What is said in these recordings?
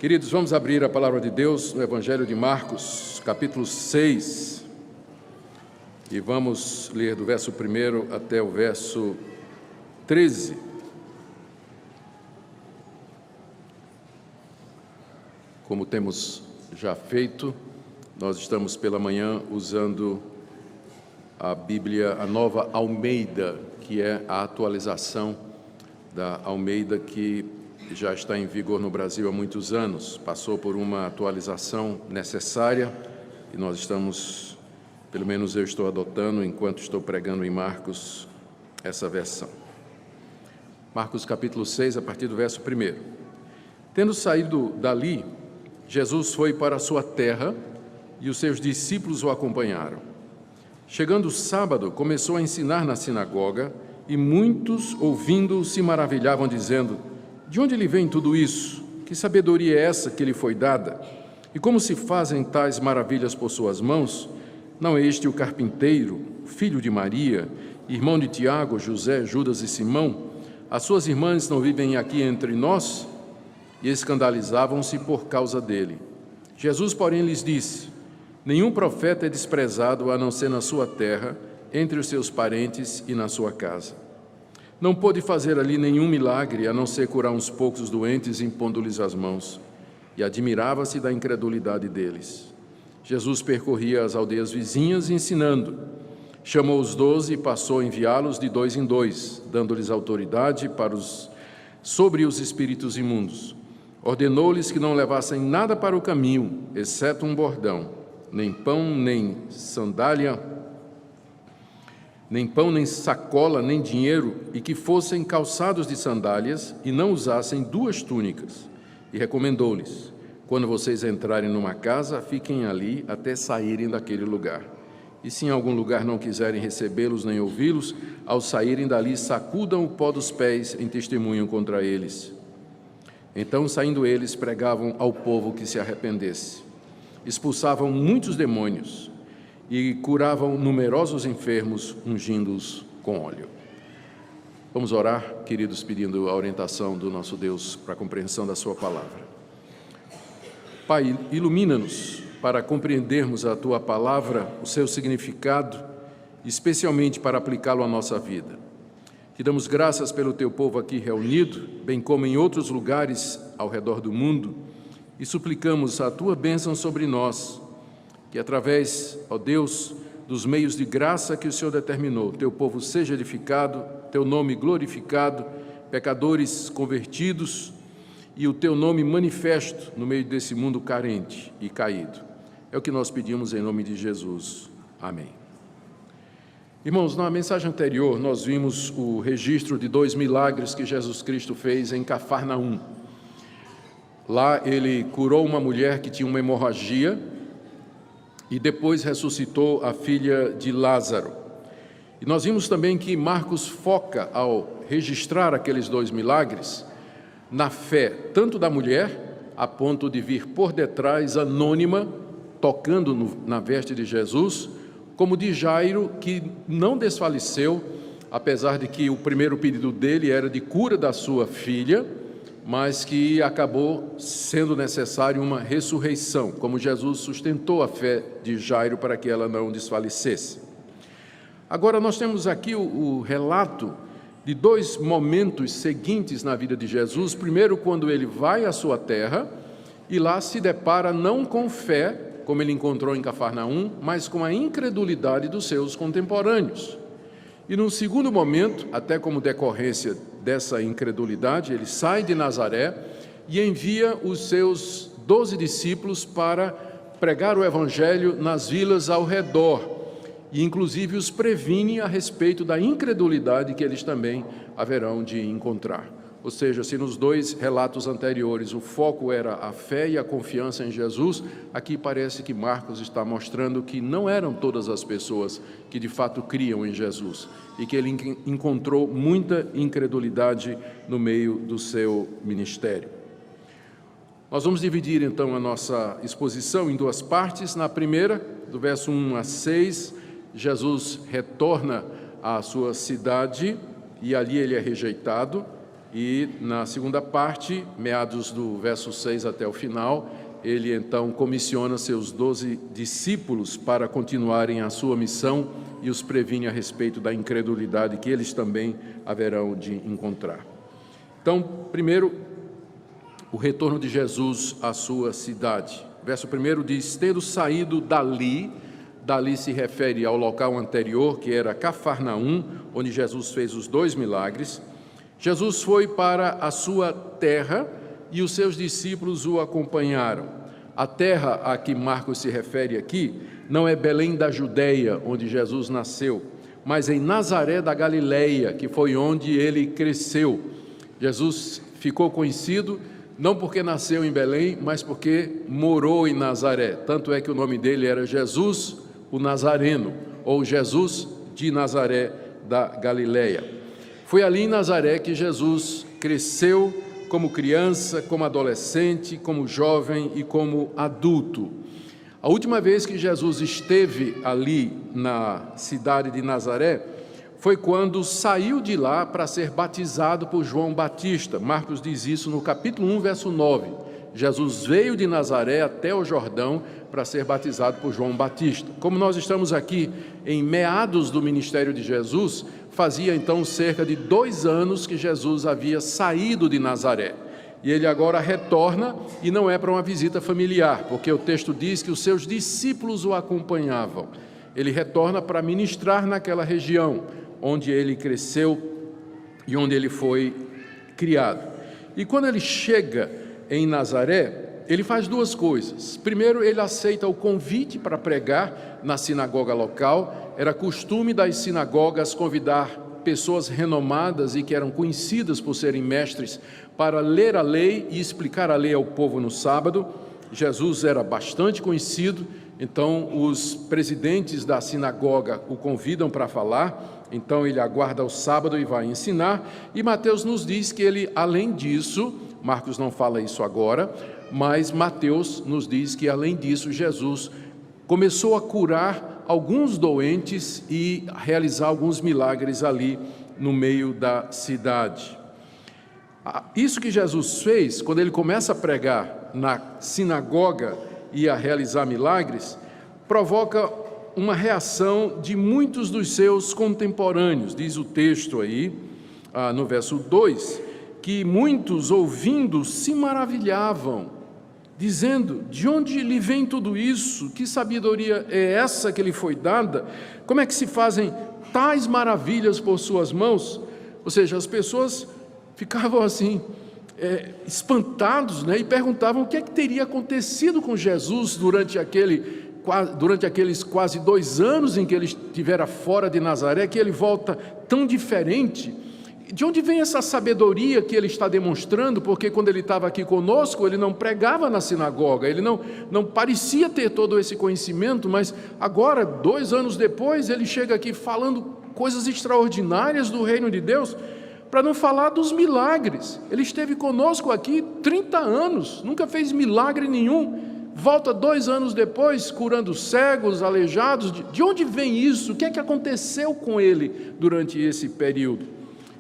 Queridos, vamos abrir a palavra de Deus no Evangelho de Marcos, capítulo 6, e vamos ler do verso 1 até o verso 13. Como temos já feito, nós estamos pela manhã usando a Bíblia, a Nova Almeida, que é a atualização da Almeida que já está em vigor no Brasil há muitos anos. Passou por uma atualização necessária e nós estamos, pelo menos eu estou adotando, enquanto estou pregando em Marcos, essa versão. Marcos capítulo 6, a partir do verso 1. Tendo saído dali, Jesus foi para a sua terra e os seus discípulos o acompanharam. Chegando o sábado, começou a ensinar na sinagoga e muitos, ouvindo-o, se maravilhavam, dizendo: de onde lhe vem tudo isso? Que sabedoria é essa que lhe foi dada? E como se fazem tais maravilhas por suas mãos? Não é este o carpinteiro, filho de Maria, irmão de Tiago, José, Judas e Simão? As suas irmãs não vivem aqui entre nós? E escandalizavam-se por causa dele. Jesus, porém, lhes disse: nenhum profeta é desprezado a não ser na sua terra, entre os seus parentes e na sua casa. Não pôde fazer ali nenhum milagre, a não ser curar uns poucos doentes, impondo-lhes as mãos. E admirava-se da incredulidade deles. Jesus percorria as aldeias vizinhas, ensinando. Chamou os 12 e passou a enviá-los de 2 em 2, dando-lhes autoridade sobre os espíritos imundos. Ordenou-lhes que não levassem nada para o caminho, exceto um bordão, nem pão, nem sandália, nem pão, nem sacola, nem dinheiro, e que fossem calçados de sandálias e não usassem 2 túnicas. E recomendou-lhes: quando vocês entrarem numa casa, fiquem ali até saírem daquele lugar. E se em algum lugar não quiserem recebê-los nem ouvi-los, ao saírem dali, sacudam o pó dos pés em testemunho contra eles. Então, saindo eles, pregavam ao povo que se arrependesse. Expulsavam muitos demônios e curavam numerosos enfermos, ungindo-os com óleo. Vamos orar, queridos, pedindo a orientação do nosso Deus para a compreensão da sua palavra. Pai, ilumina-nos para compreendermos a tua palavra, o seu significado, especialmente para aplicá-lo à nossa vida. Te damos graças pelo teu povo aqui reunido, bem como em outros lugares ao redor do mundo, e suplicamos a tua bênção sobre nós, que através, ó Deus, dos meios de graça que o Senhor determinou, teu povo seja edificado, teu nome glorificado, pecadores convertidos e o teu nome manifesto no meio desse mundo carente e caído. É o que nós pedimos em nome de Jesus. Amém. Irmãos, na mensagem anterior nós vimos o registro de 2 milagres que Jesus Cristo fez em Cafarnaum. Lá ele curou uma mulher que tinha uma hemorragia e depois ressuscitou a filha de Lázaro. E nós vimos também que Marcos foca, ao registrar aqueles 2 milagres, na fé tanto da mulher, a ponto de vir por detrás, anônima, tocando na veste de Jesus, como de Jairo, que não desfaleceu, apesar de que o primeiro pedido dele era de cura da sua filha, mas que acabou sendo necessário uma ressurreição, como Jesus sustentou a fé de Jairo para que ela não desfalecesse. Agora nós temos aqui o relato de 2 momentos seguintes na vida de Jesus. Primeiro, quando ele vai à sua terra e lá se depara não com fé, como ele encontrou em Cafarnaum, mas com a incredulidade dos seus contemporâneos. E num segundo momento, até como decorrência dessa incredulidade, ele sai de Nazaré e envia os seus 12 discípulos para pregar o Evangelho nas vilas ao redor, e inclusive os previne a respeito da incredulidade que eles também haverão de encontrar. Ou seja, se nos 2 relatos anteriores o foco era a fé e a confiança em Jesus, aqui parece que Marcos está mostrando que não eram todas as pessoas que de fato criam em Jesus e que ele encontrou muita incredulidade no meio do seu ministério. Nós vamos dividir então a nossa exposição em 2 partes. Na primeira, do verso 1 a 6, Jesus retorna à sua cidade e ali ele é rejeitado. E na segunda parte, meados do verso 6 até o final, ele então comissiona seus 12 discípulos para continuarem a sua missão e os previne a respeito da incredulidade que eles também haverão de encontrar. Então, primeiro, o retorno de Jesus à sua cidade. Verso 1 diz: tendo saído dali se refere ao local anterior, que era Cafarnaum, onde Jesus fez os 2 milagres. Jesus foi para a sua terra e os seus discípulos o acompanharam. A terra a que Marcos se refere aqui não é Belém da Judeia, onde Jesus nasceu, mas em Nazaré da Galileia, que foi onde ele cresceu. Jesus ficou conhecido não porque nasceu em Belém, mas porque morou em Nazaré. Tanto é que o nome dele era Jesus o Nazareno, ou Jesus de Nazaré da Galileia. Foi ali em Nazaré que Jesus cresceu como criança, como adolescente, como jovem e como adulto. A última vez que Jesus esteve ali na cidade de Nazaré foi quando saiu de lá para ser batizado por João Batista. Marcos diz isso no capítulo 1, verso 9. Jesus veio de Nazaré até o Jordão para ser batizado por João Batista. Como nós estamos aqui em meados do ministério de Jesus, fazia então cerca de 2 anos que Jesus havia saído de Nazaré. E ele agora retorna, e não é para uma visita familiar, porque o texto diz que os seus discípulos o acompanhavam. Ele retorna para ministrar naquela região onde ele cresceu e onde ele foi criado. E quando ele chega em Nazaré, ele faz 2 coisas. Primeiro, ele aceita o convite para pregar na sinagoga local. Era costume das sinagogas convidar pessoas renomadas e que eram conhecidas por serem mestres para ler a lei e explicar a lei ao povo no sábado. Jesus era bastante conhecido, então os presidentes da sinagoga o convidam para falar. Então ele aguarda o sábado e vai ensinar. E Mateus nos diz que ele, além disso, Marcos não fala isso agora, mas Mateus nos diz que, além disso, Jesus começou a curar alguns doentes e realizar alguns milagres ali no meio da cidade. Isso que Jesus fez, quando ele começa a pregar na sinagoga e a realizar milagres, provoca uma reação de muitos dos seus contemporâneos. Diz o texto aí, no verso 2, que muitos ouvindo se maravilhavam, dizendo: de onde lhe vem tudo isso? Que sabedoria é essa que lhe foi dada? Como é que se fazem tais maravilhas por suas mãos? Ou seja, as pessoas ficavam assim, espantados, né? E perguntavam o que é que teria acontecido com Jesus durante aqueles quase 2 anos em que ele estivera fora de Nazaré, que ele volta tão diferente. De onde vem essa sabedoria que ele está demonstrando? Porque quando ele estava aqui conosco, ele não pregava na sinagoga, ele não parecia ter todo esse conhecimento, mas agora, 2 anos depois, ele chega aqui falando coisas extraordinárias do reino de Deus, para não falar dos milagres. Ele esteve conosco aqui 30 anos, nunca fez milagre nenhum, volta 2 anos depois, curando cegos, aleijados. De onde vem isso? O que é que aconteceu com ele durante esse período?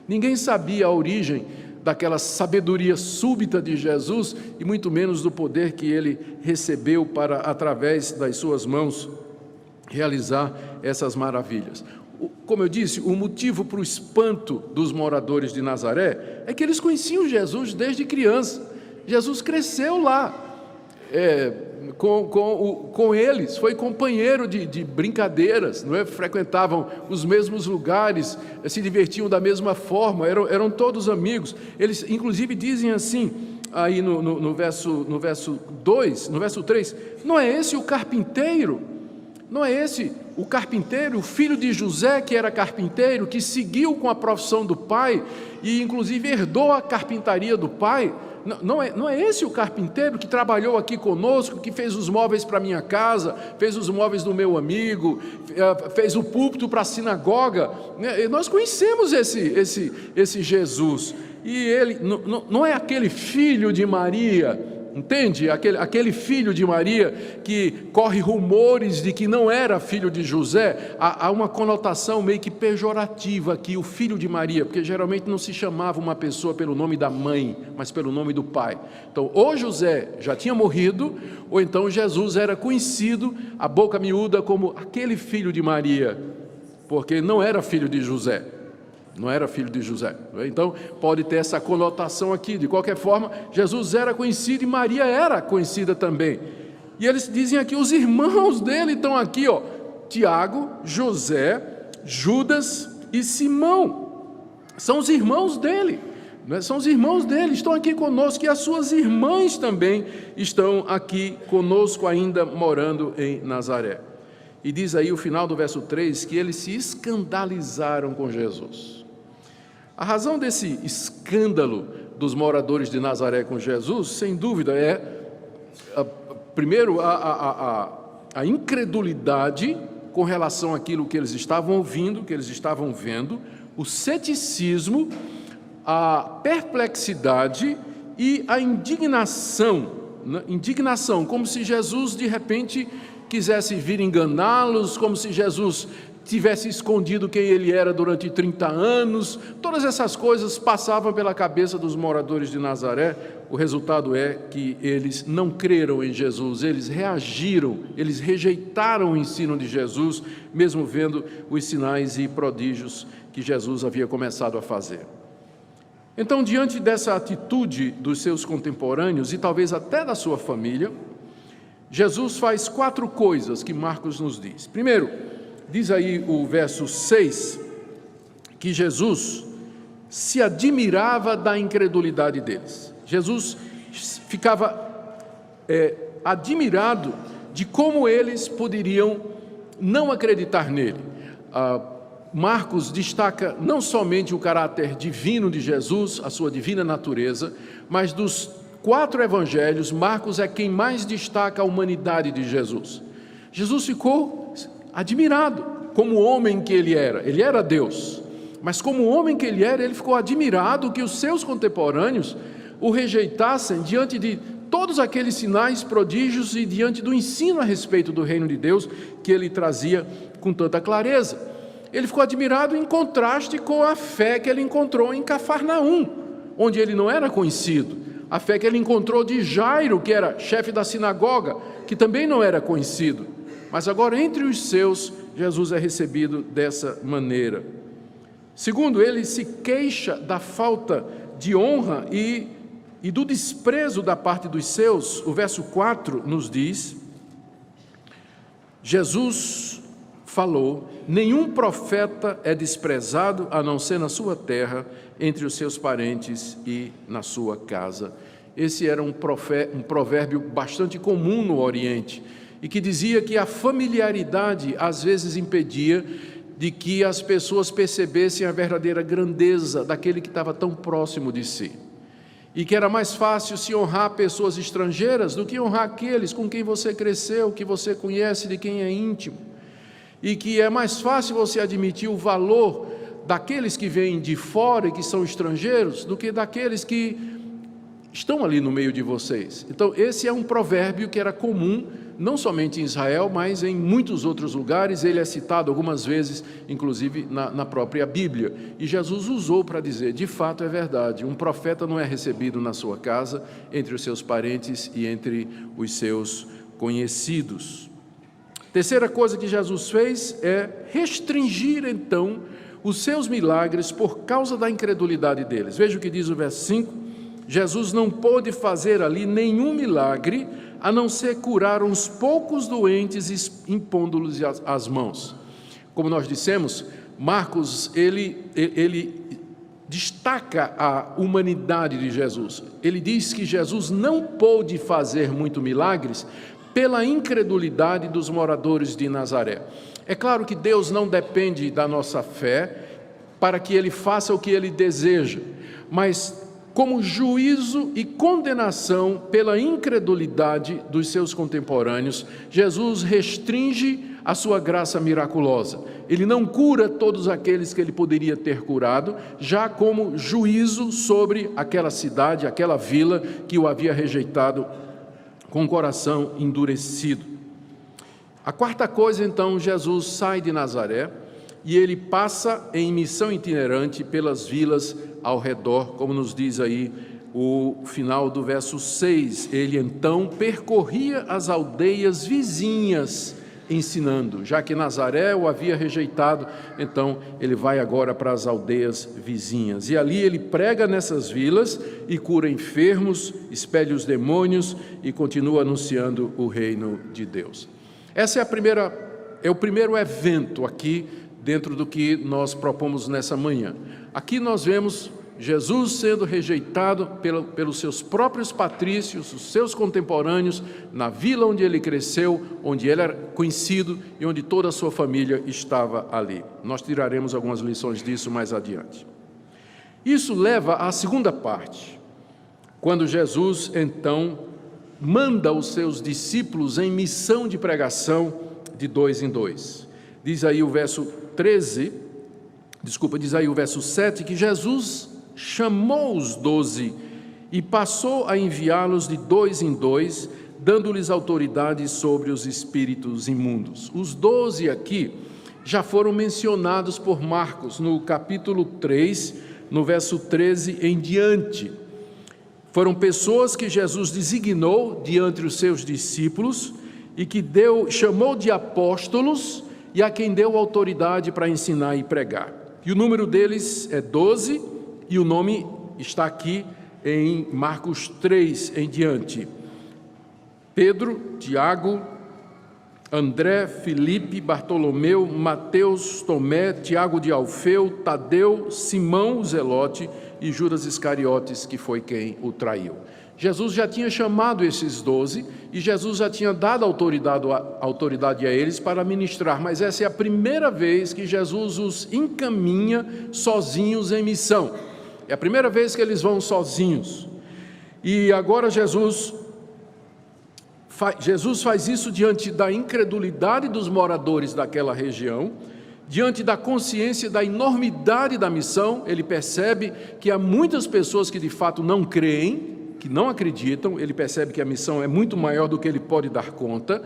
Ninguém sabia a origem daquela sabedoria súbita de Jesus e muito menos do poder que ele recebeu para, através das suas mãos, realizar essas maravilhas. Como eu disse, o motivo para o espanto dos moradores de Nazaré é que eles conheciam Jesus desde criança. Jesus cresceu lá com eles, foi companheiro de brincadeiras, não é? Frequentavam os mesmos lugares, se divertiam da mesma forma, eram todos amigos. Eles inclusive dizem assim, aí no verso 2, no verso 3, não é esse o carpinteiro? Não é esse o carpinteiro, o filho de José, que era carpinteiro, que seguiu com a profissão do pai e inclusive herdou a carpintaria do pai? Não é esse o carpinteiro que trabalhou aqui conosco, que fez os móveis para minha casa, fez os móveis do meu amigo, fez o púlpito para a sinagoga? Nós conhecemos esse Jesus. E ele não é aquele filho de Maria entende? Aquele filho de Maria que corre rumores de que não era filho de José, há uma conotação meio que pejorativa aqui, o filho de Maria, porque geralmente não se chamava uma pessoa pelo nome da mãe, mas pelo nome do pai. Então, ou José já tinha morrido, ou então Jesus era conhecido, a boca miúda, como aquele filho de Maria, porque não era filho de José. Não era filho de José. Então, pode ter essa conotação aqui. De qualquer forma, Jesus era conhecido e Maria era conhecida também. E eles dizem aqui, os irmãos dele estão aqui, ó, Tiago, José, Judas e Simão. São os irmãos dele. São os irmãos dele, estão aqui conosco, e as suas irmãs também estão aqui conosco ainda, morando em Nazaré. E diz aí o final do verso 3, que eles se escandalizaram com Jesus. A razão desse escândalo dos moradores de Nazaré com Jesus, sem dúvida, primeiro, a incredulidade com relação àquilo que eles estavam ouvindo, que eles estavam vendo, o ceticismo, a perplexidade e a indignação, como se Jesus, de repente, quisesse vir enganá-los, como se Jesus tivesse escondido quem ele era durante 30 anos, todas essas coisas passavam pela cabeça dos moradores de Nazaré. O resultado é que eles não creram em Jesus, eles reagiram, eles rejeitaram o ensino de Jesus, mesmo vendo os sinais e prodígios que Jesus havia começado a fazer. Então, diante dessa atitude dos seus contemporâneos e talvez até da sua família, Jesus faz 4 coisas que Marcos nos diz. Primeiro, diz aí o verso 6, que Jesus se admirava da incredulidade deles. Jesus ficava admirado de como eles poderiam não acreditar nele. Marcos destaca não somente o caráter divino de Jesus, a sua divina natureza, mas dos 4 evangelhos, Marcos é quem mais destaca a humanidade de Jesus. Jesus ficou admirado como homem que ele era Deus, mas como homem que ele era, ele ficou admirado que os seus contemporâneos o rejeitassem diante de todos aqueles sinais, prodígios e diante do ensino a respeito do reino de Deus que ele trazia com tanta clareza. Ele ficou admirado em contraste com a fé que ele encontrou em Cafarnaum, onde ele não era conhecido, a fé que ele encontrou de Jairo, que era chefe da sinagoga, que também não era conhecido. Mas agora, entre os seus, Jesus é recebido dessa maneira. Segundo, ele se queixa da falta de honra e do desprezo da parte dos seus. O verso 4 nos diz, Jesus falou, nenhum profeta é desprezado a não ser na sua terra, entre os seus parentes e na sua casa. Esse era um provérbio bastante comum no Oriente, e que dizia que a familiaridade às vezes impedia de que as pessoas percebessem a verdadeira grandeza daquele que estava tão próximo de si. E que era mais fácil se honrar pessoas estrangeiras do que honrar aqueles com quem você cresceu, que você conhece, de quem é íntimo. E que é mais fácil você admitir o valor daqueles que vêm de fora e que são estrangeiros, do que daqueles que estão ali no meio de vocês. Então, esse é um provérbio que era comum, não somente em Israel, mas em muitos outros lugares. Ele é citado algumas vezes, inclusive na própria Bíblia. E Jesus usou para dizer, de fato é verdade, um profeta não é recebido na sua casa, entre os seus parentes e entre os seus conhecidos. Terceira coisa que Jesus fez é restringir, então, os seus milagres por causa da incredulidade deles. Veja o que diz o verso 5. Jesus não pôde fazer ali nenhum milagre, a não ser curar uns poucos doentes, impondo-lhes as mãos. Como nós dissemos, Marcos, ele destaca a humanidade de Jesus. Ele diz que Jesus não pôde fazer muitos milagres pela incredulidade dos moradores de Nazaré. É claro que Deus não depende da nossa fé para que Ele faça o que Ele deseja, mas como juízo e condenação pela incredulidade dos seus contemporâneos, Jesus restringe a sua graça miraculosa. Ele não cura todos aqueles que ele poderia ter curado, já como juízo sobre aquela cidade, aquela vila que o havia rejeitado com o coração endurecido. A quarta coisa, então, Jesus sai de Nazaré e ele passa em missão itinerante pelas vilas ao redor, como nos diz aí o final do verso 6. Ele então percorria as aldeias vizinhas ensinando, já que Nazaré o havia rejeitado, então ele vai agora para as aldeias vizinhas. E ali ele prega nessas vilas e cura enfermos, expele os demônios e continua anunciando o reino de Deus. Essa é o primeiro evento aqui dentro do que nós propomos nessa manhã. Aqui nós vemos Jesus sendo rejeitado pelos seus próprios patrícios, os seus contemporâneos, na vila onde ele cresceu, onde ele era conhecido e onde toda a sua família estava ali. Nós tiraremos algumas lições disso mais adiante. Isso leva à segunda parte, quando Jesus, então, manda os seus discípulos em missão de pregação de 2 em 2. Diz aí o verso 7, que Jesus chamou os 12 e passou a enviá-los de 2 em 2, dando-lhes autoridade sobre os espíritos imundos. Os 12 aqui já foram mencionados por Marcos no capítulo 3, no verso 13 em diante. Foram pessoas que Jesus designou diante os seus discípulos e que chamou de apóstolos e a quem deu autoridade para ensinar e pregar. E o número deles é 12 e o nome está aqui em Marcos 3 em diante. Pedro, Tiago, André, Filipe, Bartolomeu, Mateus, Tomé, Tiago de Alfeu, Tadeu, Simão o Zelote e Judas Iscariotes, que foi quem o traiu. Jesus já tinha chamado esses 12 e Jesus já tinha dado autoridade a eles para ministrar, mas essa é a primeira vez que Jesus os encaminha sozinhos em missão. É a primeira vez que eles vão sozinhos. E agora Jesus faz isso diante da incredulidade dos moradores daquela região, diante da consciência da enormidade da missão. Ele percebe que há muitas pessoas que de fato não creem, que não acreditam. Ele percebe que a missão é muito maior do que ele pode dar conta,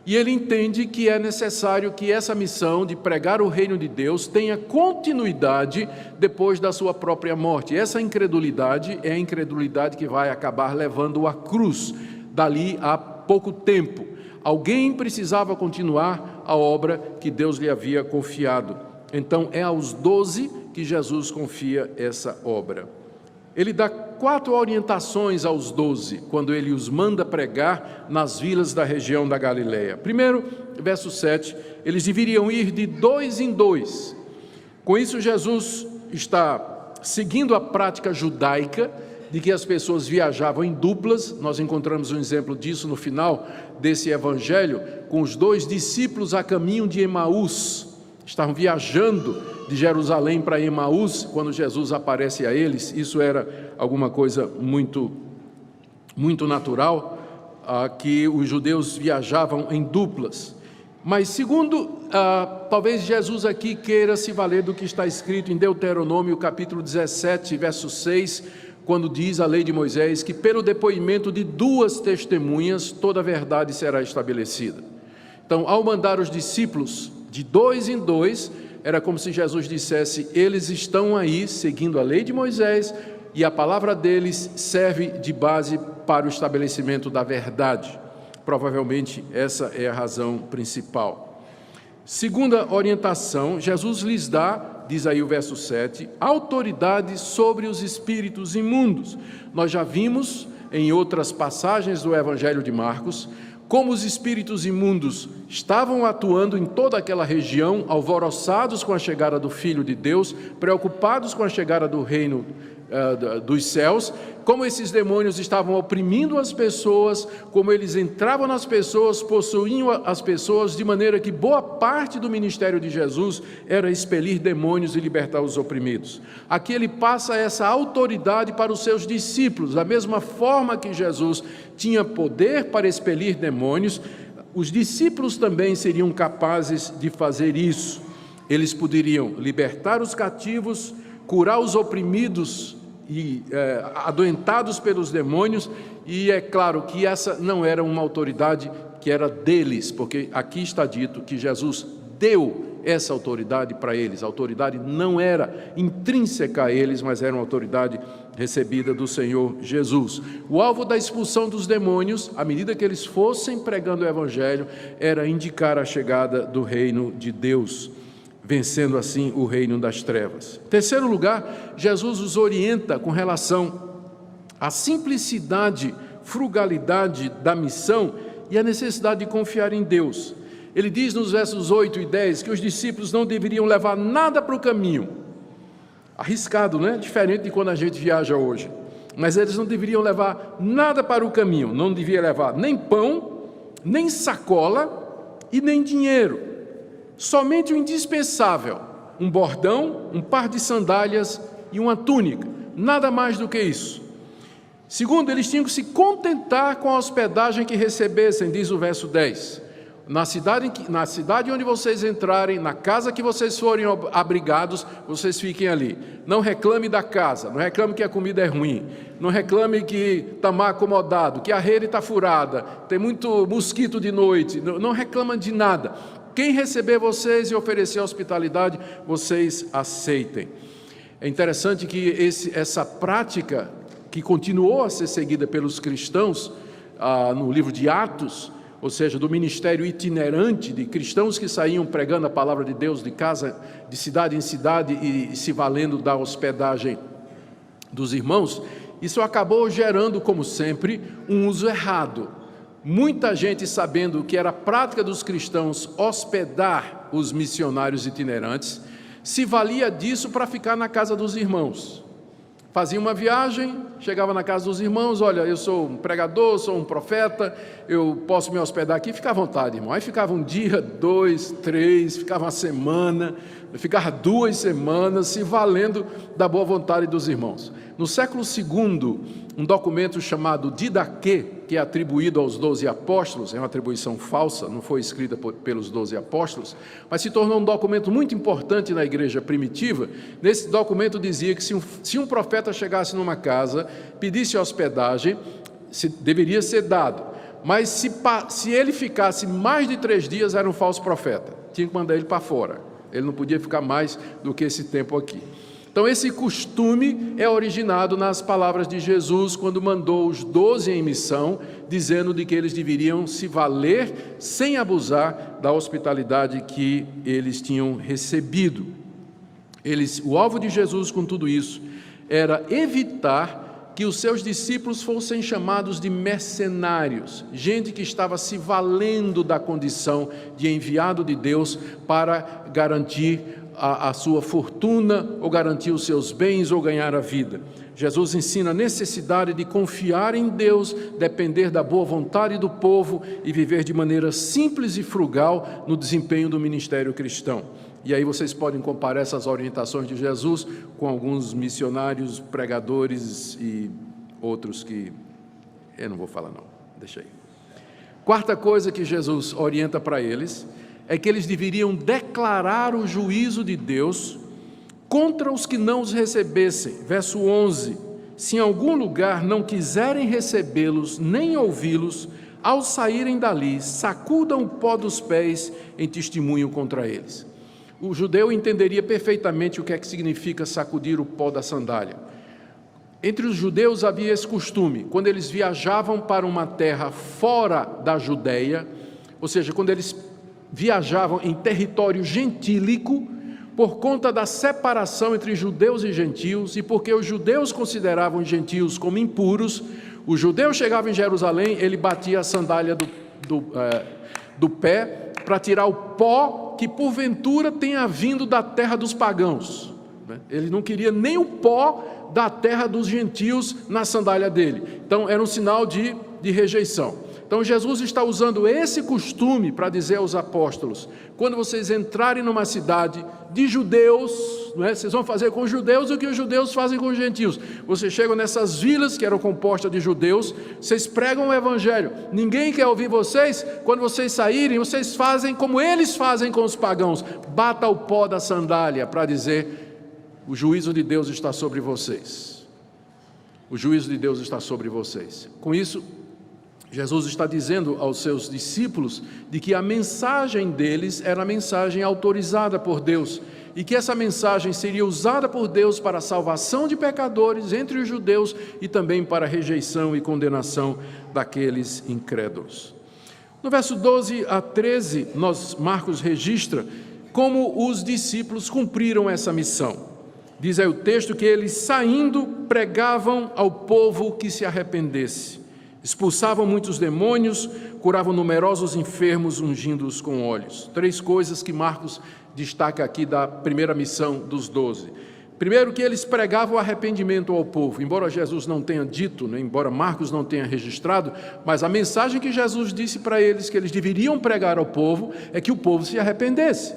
e ele entende que é necessário que essa missão de pregar o reino de Deus tenha continuidade depois da sua própria morte. Essa incredulidade é a incredulidade que vai acabar levando-o à cruz, dali a pouco tempo. Alguém precisava continuar a obra que Deus lhe havia confiado. Então é aos 12 que Jesus confia essa obra. Ele dá 4 orientações aos 12, quando ele os manda pregar nas vilas da região da Galileia. Primeiro, verso 7, eles deveriam ir de 2 em 2. Com isso, Jesus está seguindo a prática judaica de que as pessoas viajavam em duplas. Nós encontramos um exemplo disso no final desse evangelho, com os 2 discípulos a caminho de Emaús. Estavam viajando de Jerusalém para Emaús quando Jesus aparece a eles. Isso era alguma coisa muito natural, que os judeus viajavam em duplas. Mas segundo, talvez Jesus aqui queira se valer do que está escrito em Deuteronômio capítulo 17, verso 6, quando diz a lei de Moisés que pelo depoimento de 2 testemunhas toda a verdade será estabelecida. Então, ao mandar os discípulos de 2 em 2, era como se Jesus dissesse: eles estão aí seguindo a lei de Moisés e a palavra deles serve de base para o estabelecimento da verdade. Provavelmente essa é a razão principal. Segunda orientação, Jesus lhes dá, diz aí o verso 7, autoridade sobre os espíritos imundos. Nós já vimos em outras passagens do Evangelho de Marcos como os espíritos imundos estavam atuando em toda aquela região, alvoroçados com a chegada do Filho de Deus, preocupados com a chegada do reino dos céus, como esses demônios estavam oprimindo as pessoas, como eles entravam nas pessoas, possuíam as pessoas, de maneira que boa parte do ministério de Jesus era expelir demônios e libertar os oprimidos. Aqui ele passa essa autoridade para os seus discípulos, da mesma forma que Jesus tinha poder para expelir demônios, os discípulos também seriam capazes de fazer isso. Eles poderiam libertar os cativos, curar os oprimidos e adoentados pelos demônios, e é claro que essa não era uma autoridade que era deles, porque aqui está dito que Jesus deu essa autoridade para eles. A autoridade não era intrínseca a eles, mas era uma autoridade recebida do Senhor Jesus. O alvo da expulsão dos demônios, à medida que eles fossem pregando o Evangelho, era indicar a chegada do reino de Deus, vencendo assim o reino das trevas. Em terceiro lugar, Jesus os orienta com relação à simplicidade, frugalidade da missão e a necessidade de confiar em Deus. Ele diz nos versos 8 e 10 que os discípulos não deveriam levar nada para o caminho. Arriscado, né? Diferente de quando a gente viaja hoje. Mas eles não deveriam levar nada para o caminho. Não devia levar nem pão, nem sacola e nem dinheiro. Somente o indispensável, um bordão, um par de sandálias e uma túnica. Nada mais do que isso. Segundo, eles tinham que se contentar com a hospedagem que recebessem, diz o verso 10. Na cidade onde vocês entrarem, na casa que vocês forem abrigados, vocês fiquem ali. Não reclame da casa, não reclame que a comida é ruim, não reclame que está mal acomodado, que a rede está furada, tem muito mosquito de noite, não reclama de nada. Quem receber vocês e oferecer hospitalidade, vocês aceitem. É interessante que essa prática, que continuou a ser seguida pelos cristãos no livro de Atos, ou seja, do ministério itinerante de cristãos que saíam pregando a palavra de Deus de casa, de cidade em cidade e se valendo da hospedagem dos irmãos, isso acabou gerando, como sempre, um uso errado. Muita gente, sabendo que era prática dos cristãos hospedar os missionários itinerantes, se valia disso para ficar na casa dos irmãos. Fazia uma viagem, chegava na casa dos irmãos, olha, eu sou um pregador, sou um profeta, eu posso me hospedar aqui, fica à vontade, irmão. Aí ficava um dia, 2, 3, ficava uma semana, ficava 2 semanas se valendo da boa vontade dos irmãos. No século II, um documento chamado Didaquê, que é atribuído aos 12 apóstolos, é uma atribuição falsa, não foi escrita pelos 12 apóstolos, mas se tornou um documento muito importante na igreja primitiva. Nesse documento dizia que se um profeta chegasse numa casa, pedisse hospedagem, deveria ser dado, mas se ele ficasse mais de 3 dias, era um falso profeta, tinha que mandar ele para fora, ele não podia ficar mais do que esse tempo aqui. Então esse costume é originado nas palavras de Jesus, quando mandou os 12 em missão, dizendo de que eles deveriam se valer sem abusar da hospitalidade que eles tinham recebido. O alvo de Jesus com tudo isso era evitar que os seus discípulos fossem chamados de mercenários, gente que estava se valendo da condição de enviado de Deus para garantir a sua fortuna, ou garantir os seus bens, ou ganhar a vida. Jesus ensina a necessidade de confiar em Deus, depender da boa vontade do povo e viver de maneira simples e frugal no desempenho do ministério cristão. E aí vocês podem comparar essas orientações de Jesus com alguns missionários, pregadores e outros que eu não vou falar não, deixa aí. Quarta coisa que Jesus orienta para eles é que eles deveriam declarar o juízo de Deus contra os que não os recebessem. Verso 11, se em algum lugar não quiserem recebê-los nem ouvi-los, ao saírem dali, sacudam o pó dos pés em testemunho contra eles. O judeu entenderia perfeitamente o que é que significa sacudir o pó da sandália. Entre os judeus havia esse costume, quando eles viajavam para uma terra fora da Judeia, ou seja, quando eles viajavam em território gentílico, por conta da separação entre judeus e gentios, e porque os judeus consideravam os gentios como impuros, o judeu chegava em Jerusalém, ele batia a sandália do pé para tirar o pó que porventura tenha vindo da terra dos pagãos. Ele não queria nem o pó da terra dos gentios na sandália dele. Então era um sinal de rejeição. Então Jesus está usando esse costume para dizer aos apóstolos: quando vocês entrarem numa cidade de judeus, vocês vão fazer com os judeus o que os judeus fazem com os gentios. Vocês chegam nessas vilas que eram compostas de judeus, vocês pregam o evangelho, ninguém quer ouvir vocês. Quando vocês saírem, vocês fazem como eles fazem com os pagãos: bata o pó da sandália para dizer: o juízo de Deus está sobre vocês. O juízo de Deus está sobre vocês. Com isso, Jesus está dizendo aos seus discípulos de que a mensagem deles era a mensagem autorizada por Deus, e que essa mensagem seria usada por Deus para a salvação de pecadores entre os judeus e também para a rejeição e condenação daqueles incrédulos. No verso 12 a 13, Marcos registra como os discípulos cumpriram essa missão. Diz aí o texto que eles, saindo, pregavam ao povo que se arrependesse. Expulsavam muitos demônios, curavam numerosos enfermos, ungindo-os com óleos. 3 coisas que Marcos destaca aqui da primeira missão dos 12. Primeiro, que eles pregavam arrependimento ao povo. Embora Jesus não tenha dito, embora Marcos não tenha registrado, mas a mensagem que Jesus disse para eles que eles deveriam pregar ao povo é que o povo se arrependesse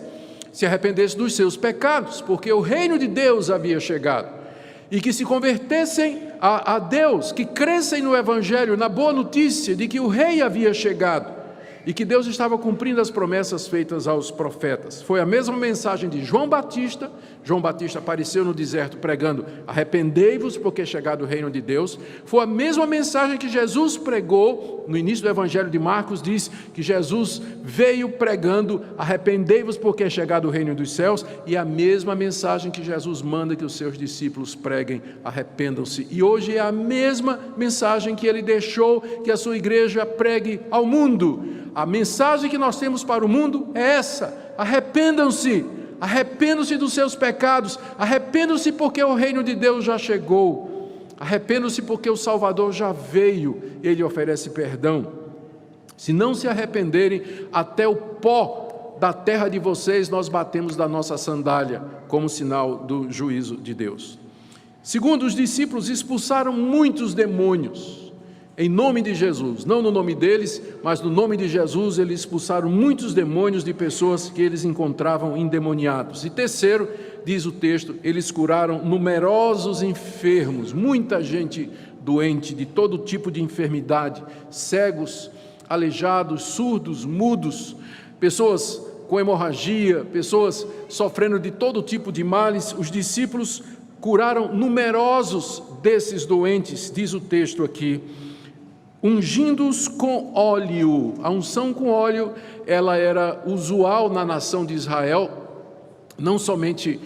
dos seus pecados, porque o reino de Deus havia chegado. E que se convertessem a Deus, que crescem no Evangelho, na boa notícia de que o rei havia chegado e que Deus estava cumprindo as promessas feitas aos profetas. Foi a mesma mensagem de João Batista. João Batista apareceu no deserto pregando: arrependei-vos, porque é chegado o reino de Deus. Foi a mesma mensagem que Jesus pregou no início do Evangelho de Marcos. Diz que Jesus veio pregando: arrependei-vos, porque é chegado o reino dos céus. E a mesma mensagem que Jesus manda que os seus discípulos preguem: arrependam-se. E hoje é a mesma mensagem que ele deixou que a sua igreja pregue ao mundo. A mensagem que nós temos para o mundo é essa: arrependam-se. Arrependam-se dos seus pecados, arrependam-se porque o reino de Deus já chegou, arrependam-se porque o Salvador já veio, ele oferece perdão. Se não se arrependerem, até o pó da terra de vocês nós batemos da nossa sandália, como sinal do juízo de Deus. Segundo, os discípulos expulsaram muitos demônios, em nome de Jesus, não no nome deles, mas no nome de Jesus. Eles expulsaram muitos demônios de pessoas que eles encontravam endemoniados. E terceiro, diz o texto, eles curaram numerosos enfermos, muita gente doente de todo tipo de enfermidade, cegos, aleijados, surdos, mudos, pessoas com hemorragia, pessoas sofrendo de todo tipo de males. Os discípulos curaram numerosos desses doentes, diz o texto aqui, ungindo-os com óleo. A unção com óleo, ela era usual na nação de Israel, não somente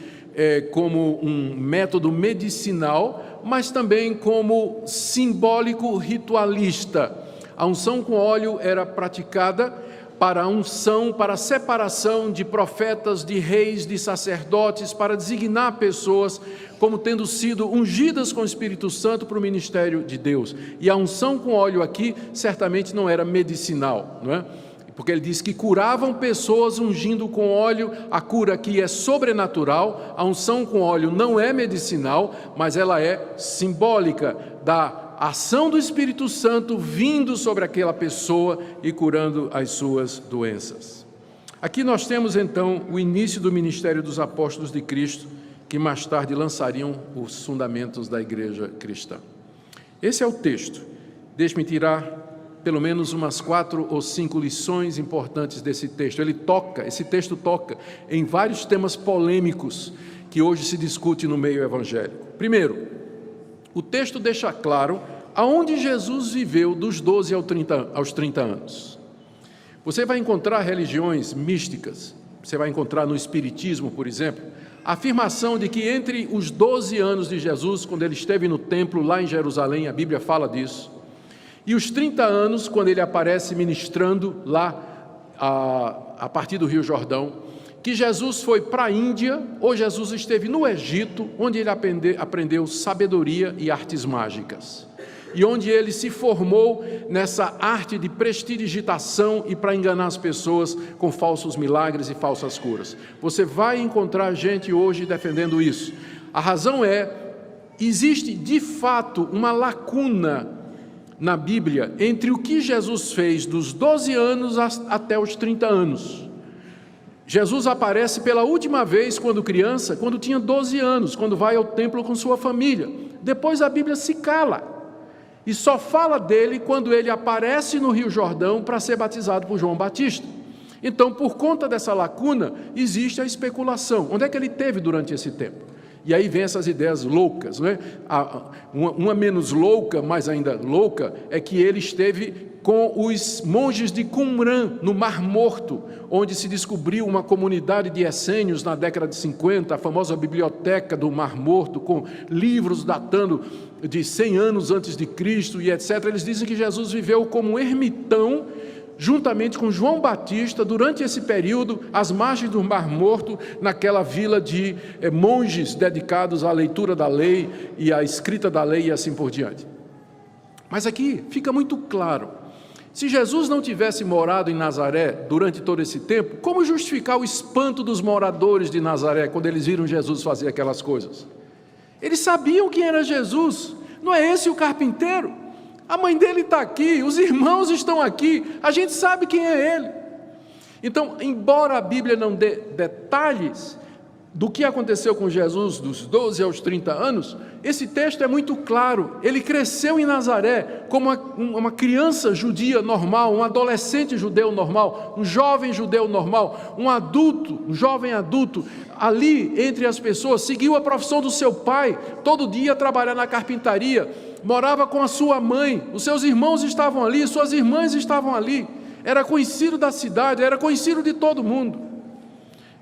como um método medicinal, mas também como simbólico ritualista. A unção com óleo era praticada para a unção, para a separação de profetas, de reis, de sacerdotes, para designar pessoas como tendo sido ungidas com o Espírito Santo para o ministério de Deus. E a unção com óleo aqui certamente não era medicinal, não é? Porque ele diz que curavam pessoas ungindo com óleo. A cura aqui é sobrenatural. A unção com óleo não é medicinal, mas ela é simbólica da ação do Espírito Santo vindo sobre aquela pessoa e curando as suas doenças. Aqui nós temos então o início do ministério dos apóstolos de Cristo, que mais tarde lançariam os fundamentos da igreja cristã. Esse é o texto. Deixe-me tirar pelo menos umas 4 ou 5 lições importantes desse texto. Esse texto toca em vários temas polêmicos que hoje se discute no meio evangélico. Primeiro, o texto deixa claro aonde Jesus viveu dos 12 aos 30 anos. Você vai encontrar religiões místicas, você vai encontrar no Espiritismo, por exemplo, a afirmação de que entre os 12 anos de Jesus, quando ele esteve no templo lá em Jerusalém, a Bíblia fala disso, e os 30 anos, quando ele aparece ministrando lá a partir do Rio Jordão, que Jesus foi para a Índia, ou Jesus esteve no Egito, onde ele aprendeu sabedoria e artes mágicas, e onde ele se formou nessa arte de prestidigitação e para enganar as pessoas com falsos milagres e falsas curas. Você vai encontrar gente hoje defendendo isso. A razão é, existe de fato uma lacuna na Bíblia entre o que Jesus fez dos 12 anos até os 30 anos. Jesus aparece pela última vez quando criança, quando tinha 12 anos, quando vai ao templo com sua família. Depois a Bíblia se cala e só fala dele quando ele aparece no Rio Jordão para ser batizado por João Batista. Então, por conta dessa lacuna, existe a especulação. Onde é que ele esteve durante esse tempo? E aí vem essas ideias loucas, não é? Uma menos louca, mas ainda louca, é que ele esteve com os monges de Qumran, no Mar Morto, onde se descobriu uma comunidade de essênios na década de 50, a famosa biblioteca do Mar Morto, com livros datando de 100 anos antes de Cristo e etc. Eles dizem que Jesus viveu como um ermitão, juntamente com João Batista, durante esse período, às margens do Mar Morto, naquela vila de monges dedicados à leitura da lei e à escrita da lei e assim por diante. Mas aqui fica muito claro, se Jesus não tivesse morado em Nazaré durante todo esse tempo, como justificar o espanto dos moradores de Nazaré quando eles viram Jesus fazer aquelas coisas? Eles sabiam quem era Jesus, não é esse o carpinteiro? A mãe dele está aqui, os irmãos estão aqui, a gente sabe quem é ele. Então, embora a Bíblia não dê detalhes do que aconteceu com Jesus dos 12 aos 30 anos, esse texto é muito claro. Ele cresceu em Nazaré como uma criança judia normal, um adolescente judeu normal, um jovem judeu normal, um adulto, um jovem adulto, ali entre as pessoas, seguiu a profissão do seu pai, todo dia trabalhar na carpintaria, morava com a sua mãe, os seus irmãos estavam ali, suas irmãs estavam ali, era conhecido da cidade, era conhecido de todo mundo.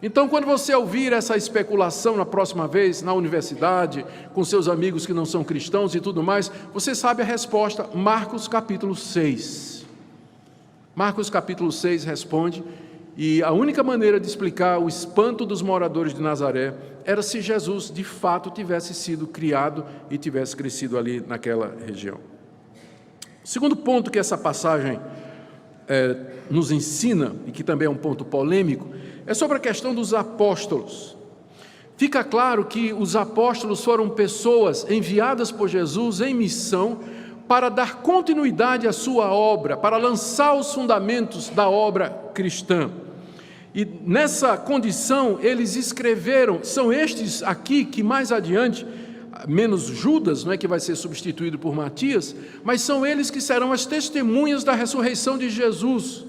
Então, quando você ouvir essa especulação na próxima vez, na universidade, com seus amigos que não são cristãos e tudo mais, você sabe a resposta, Marcos capítulo 6. Marcos capítulo 6 responde, e a única maneira de explicar o espanto dos moradores de Nazaré era se Jesus de fato tivesse sido criado e tivesse crescido ali naquela região. O segundo ponto que essa passagem nos ensina, e que também é um ponto polêmico, é sobre a questão dos apóstolos. Fica claro que os apóstolos foram pessoas enviadas por Jesus em missão para dar continuidade à sua obra, para lançar os fundamentos da obra cristã. E nessa condição eles escreveram, são estes aqui que mais adiante, menos Judas, não é, que vai ser substituído por Matias, mas são eles que serão as testemunhas da ressurreição de Jesus.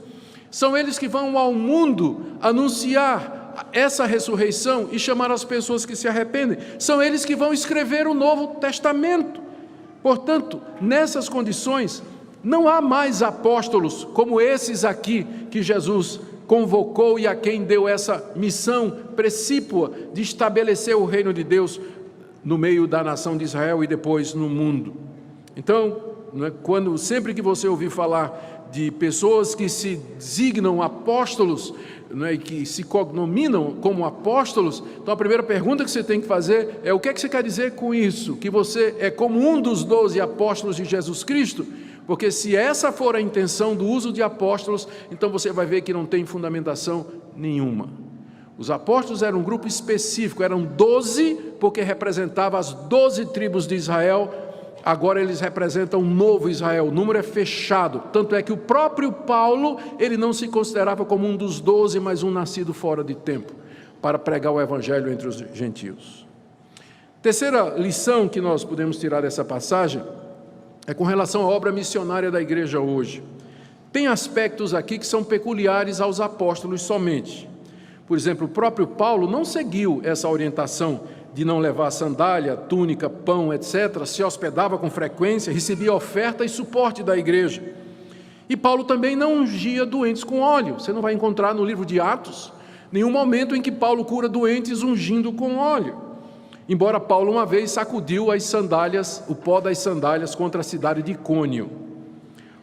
São eles que vão ao mundo anunciar essa ressurreição e chamar as pessoas que se arrependem. São eles que vão escrever o Novo Testamento. Portanto, nessas condições, não há mais apóstolos como esses aqui que Jesus convocou e a quem deu essa missão precípua de estabelecer o reino de Deus no meio da nação de Israel e depois no mundo. Então, sempre que você ouvir falar de pessoas que se designam apóstolos, e que se cognominam como apóstolos, então a primeira pergunta que você tem que fazer é: o que é que você quer dizer com isso? Que você é como um dos 12 apóstolos de Jesus Cristo? Porque se essa for a intenção do uso de apóstolos, então você vai ver que não tem fundamentação nenhuma. Os apóstolos eram um grupo específico, eram 12, porque representavam as 12 tribos de Israel. Agora eles representam um novo Israel, o número é fechado, tanto é que o próprio Paulo, ele não se considerava como um dos 12, mas um nascido fora de tempo, para pregar o evangelho entre os gentios. Terceira lição que nós podemos tirar dessa passagem é com relação à obra missionária da igreja hoje. Tem aspectos aqui que são peculiares aos apóstolos somente. Por exemplo, o próprio Paulo não seguiu essa orientação de não levar sandália, túnica, pão, etc., se hospedava com frequência, recebia oferta e suporte da igreja. E Paulo também não ungia doentes com óleo. Você não vai encontrar no livro de Atos nenhum momento em que Paulo cura doentes ungindo com óleo. Embora Paulo uma vez sacudiu as sandálias, o pó das sandálias contra a cidade de Icônio.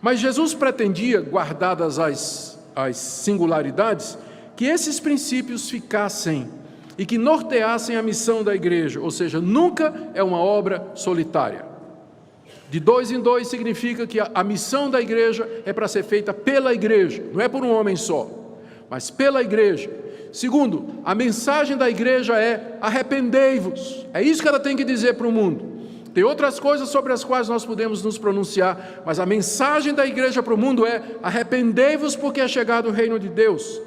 Mas Jesus pretendia, guardadas as singularidades, que esses princípios ficassem e que norteassem a missão da igreja, ou seja, nunca é uma obra solitária. De 2 em 2 significa que a missão da igreja é para ser feita pela igreja, não é por um homem só, mas pela igreja. Segundo, a mensagem da igreja é: arrependei-vos. É isso que ela tem que dizer para o mundo. Tem outras coisas sobre as quais nós podemos nos pronunciar, mas a mensagem da igreja para o mundo é: arrependei-vos, porque é chegado o reino de Deus.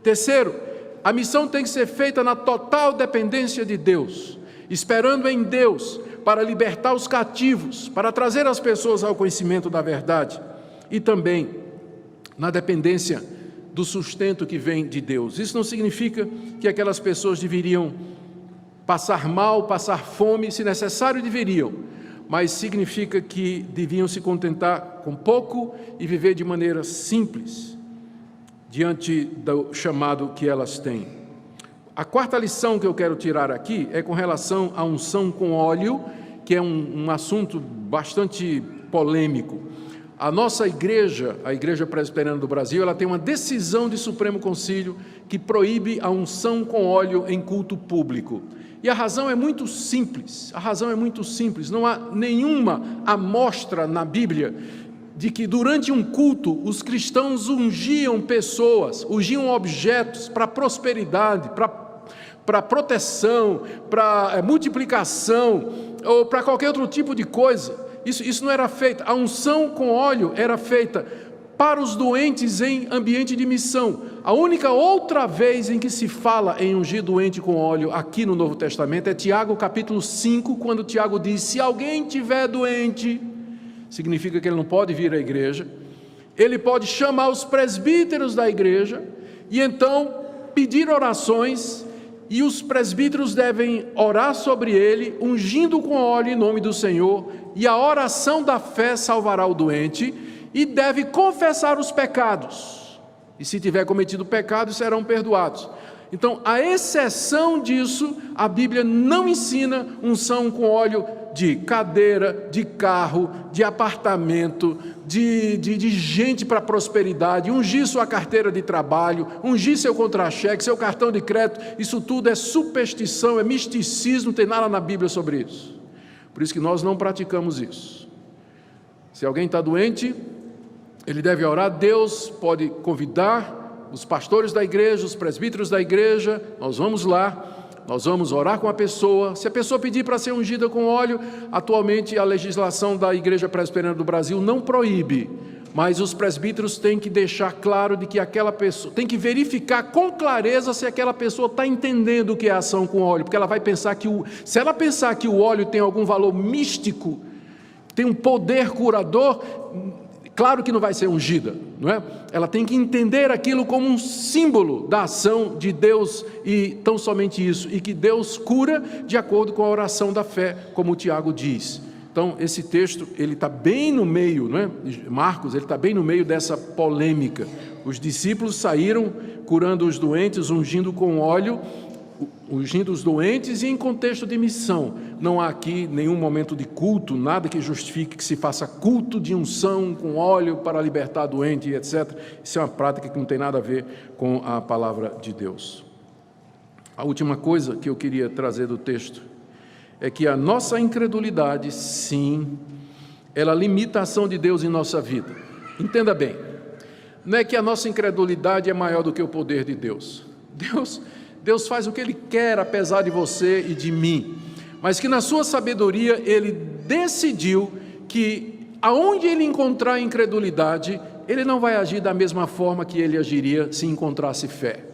Terceiro, a missão tem que ser feita na total dependência de Deus, esperando em Deus para libertar os cativos, para trazer as pessoas ao conhecimento da verdade, e também na dependência do sustento que vem de Deus. Isso não significa que aquelas pessoas deveriam passar mal, passar fome, se necessário deveriam, mas significa que deviam se contentar com pouco e viver de maneira simples, diante do chamado que elas têm. A quarta lição que eu quero tirar aqui é com relação à unção com óleo, que é um assunto bastante polêmico. A nossa igreja, a Igreja Presbiteriana do Brasil, ela tem uma decisão de Supremo Concílio que proíbe a unção com óleo em culto público. E a razão é muito simples, não há nenhuma amostra na Bíblia de que durante um culto os cristãos ungiam pessoas, ungiam objetos para prosperidade, para proteção, para multiplicação ou para qualquer outro tipo de coisa. Isso não era feito. A unção com óleo era feita para os doentes em ambiente de missão. A única outra vez em que se fala em ungir doente com óleo aqui no Novo Testamento é Tiago capítulo 5, quando Tiago diz: se alguém estiver doente, significa que ele não pode vir à igreja, ele pode chamar os presbíteros da igreja e então pedir orações, e os presbíteros devem orar sobre ele, ungindo com óleo em nome do Senhor, e a oração da fé salvará o doente, e deve confessar os pecados, e se tiver cometido pecado, serão perdoados. Então, à exceção disso, a Bíblia não ensina unção com óleo de cadeira, de carro, de apartamento, de gente para prosperidade, ungir sua carteira de trabalho, ungir seu contra-cheque, seu cartão de crédito. Isso tudo é superstição, é misticismo, não tem nada na Bíblia sobre isso. Por isso que nós não praticamos isso. Se alguém está doente, ele deve orar. Deus pode convidar os pastores da igreja, os presbíteros da igreja, nós vamos lá, nós vamos orar com a pessoa. Se a pessoa pedir para ser ungida com óleo, atualmente a legislação da Igreja Presbiteriana do Brasil não proíbe, mas os presbíteros têm que deixar claro de que aquela pessoa, tem que verificar com clareza se aquela pessoa está entendendo o que é ação com óleo, porque ela vai pensar que, se ela pensar que o óleo tem algum valor místico, tem um poder curador, claro que não vai ser ungida, não é? Ela tem que entender aquilo como um símbolo da ação de Deus, e tão somente isso, e que Deus cura de acordo com a oração da fé, como o Tiago diz. Então, esse texto, ele está bem no meio, não é? Marcos, ele está bem no meio dessa polêmica. Os discípulos saíram curando os doentes, ungindo com óleo, ungindo os doentes, e em contexto de missão. Não há aqui nenhum momento de culto, nada que justifique que se faça culto de unção com óleo para libertar doente, etc. Isso é uma prática que não tem nada a ver com a palavra de Deus. A última coisa que eu queria trazer do texto é que a nossa incredulidade, sim, ela limita a ação de Deus em nossa vida. Entenda bem, não é que a nossa incredulidade é maior do que o poder de Deus. Deus faz o que Ele quer, apesar de você e de mim, mas que na sua sabedoria Ele decidiu que aonde Ele encontrar incredulidade, Ele não vai agir da mesma forma que Ele agiria se encontrasse fé.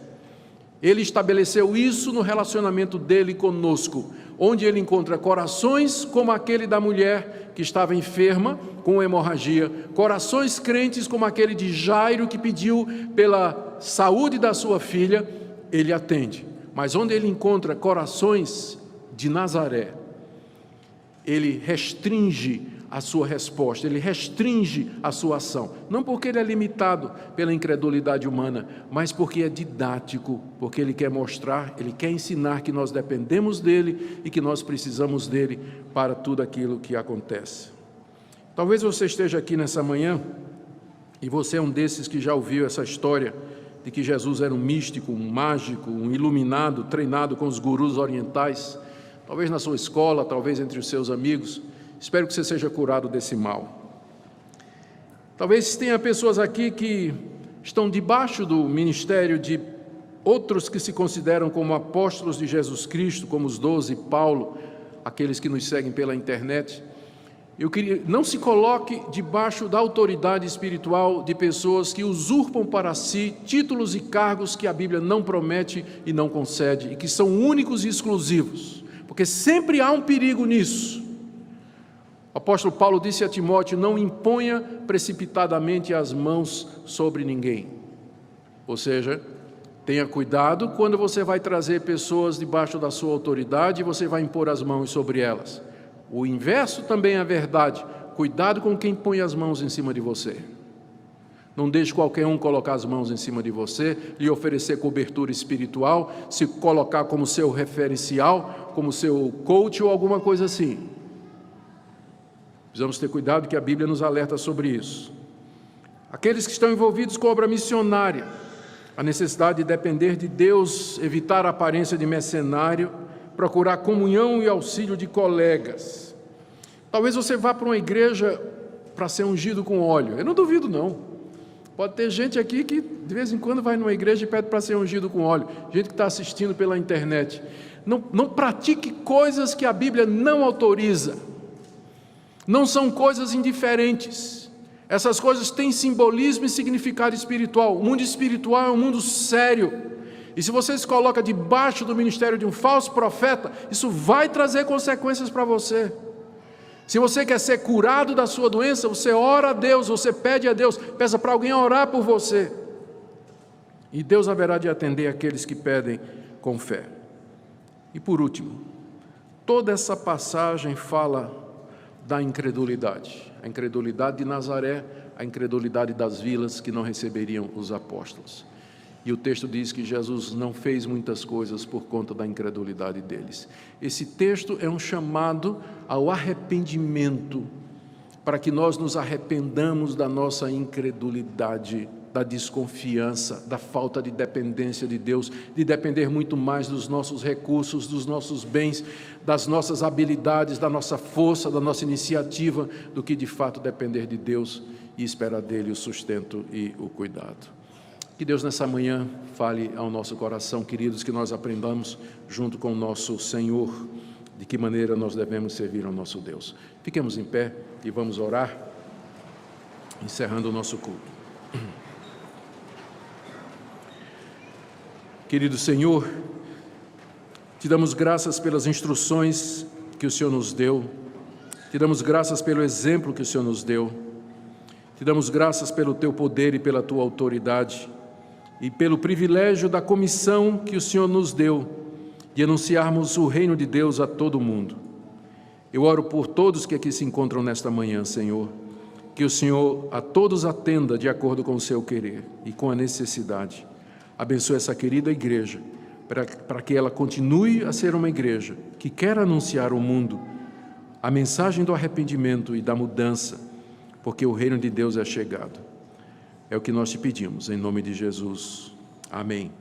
Ele estabeleceu isso no relacionamento dele conosco, onde Ele encontra corações como aquele da mulher que estava enferma com hemorragia, corações crentes como aquele de Jairo que pediu pela saúde da sua filha, Ele atende. Mas onde Ele encontra corações de Nazaré, Ele restringe a sua resposta, Ele restringe a sua ação, não porque Ele é limitado pela incredulidade humana, mas porque é didático, porque Ele quer mostrar, Ele quer ensinar que nós dependemos dEle e que nós precisamos dEle para tudo aquilo que acontece. Talvez você esteja aqui nessa manhã e você é um desses que já ouviu essa história de que Jesus era um místico, um mágico, um iluminado, treinado com os gurus orientais, talvez na sua escola, talvez entre os seus amigos. Espero que você seja curado desse mal. Talvez tenha pessoas aqui que estão debaixo do ministério de outros que se consideram como apóstolos de Jesus Cristo, como os 12, Paulo, aqueles que nos seguem pela internet. Eu queria, não se coloque debaixo da autoridade espiritual de pessoas que usurpam para si títulos e cargos que a Bíblia não promete e não concede, e que são únicos e exclusivos, porque sempre há um perigo nisso. O apóstolo Paulo disse a Timóteo: não imponha precipitadamente as mãos sobre ninguém. Ou seja, tenha cuidado quando você vai trazer pessoas debaixo da sua autoridade e você vai impor as mãos sobre elas. O inverso também é verdade. Cuidado com quem põe as mãos em cima de você. Não deixe qualquer um colocar as mãos em cima de você, lhe oferecer cobertura espiritual, se colocar como seu referencial, como seu coach ou alguma coisa assim. Precisamos ter cuidado, que a Bíblia nos alerta sobre isso. Aqueles que estão envolvidos com a obra missionária, a necessidade de depender de Deus, evitar a aparência de mercenário, procurar comunhão e auxílio de colegas. Talvez você vá para uma igreja para ser ungido com óleo. Eu não duvido, não. Pode ter gente aqui que de vez em quando vai numa igreja e pede para ser ungido com óleo. Gente que está assistindo pela internet. Não pratique coisas que a Bíblia não autoriza. Não são coisas indiferentes. Essas coisas têm simbolismo e significado espiritual. O mundo espiritual é um mundo sério. E se você se coloca debaixo do ministério de um falso profeta, isso vai trazer consequências para você. Se você quer ser curado da sua doença, você ora a Deus, você pede a Deus, peça para alguém orar por você. E Deus haverá de atender aqueles que pedem com fé. E por último, toda essa passagem fala da incredulidade. A incredulidade de Nazaré, a incredulidade das vilas que não receberiam os apóstolos. E o texto diz que Jesus não fez muitas coisas por conta da incredulidade deles. Esse texto é um chamado ao arrependimento, para que nós nos arrependamos da nossa incredulidade, da desconfiança, da falta de dependência de Deus, de depender muito mais dos nossos recursos, dos nossos bens, das nossas habilidades, da nossa força, da nossa iniciativa, do que de fato depender de Deus e esperar dele o sustento e o cuidado. Que Deus nessa manhã fale ao nosso coração, queridos, que nós aprendamos junto com o nosso Senhor de que maneira nós devemos servir ao nosso Deus. Fiquemos em pé e vamos orar, encerrando o nosso culto. Querido Senhor, te damos graças pelas instruções que o Senhor nos deu, te damos graças pelo exemplo que o Senhor nos deu, te damos graças pelo teu poder e pela tua autoridade, e pelo privilégio da comissão que o Senhor nos deu de anunciarmos o reino de Deus a todo mundo. Eu oro por todos que aqui se encontram nesta manhã, Senhor, que o Senhor a todos atenda de acordo com o seu querer e com a necessidade. Abençoe essa querida igreja, para que ela continue a ser uma igreja que quer anunciar ao mundo a mensagem do arrependimento e da mudança, porque o reino de Deus é chegado. É o que nós te pedimos, em nome de Jesus. Amém.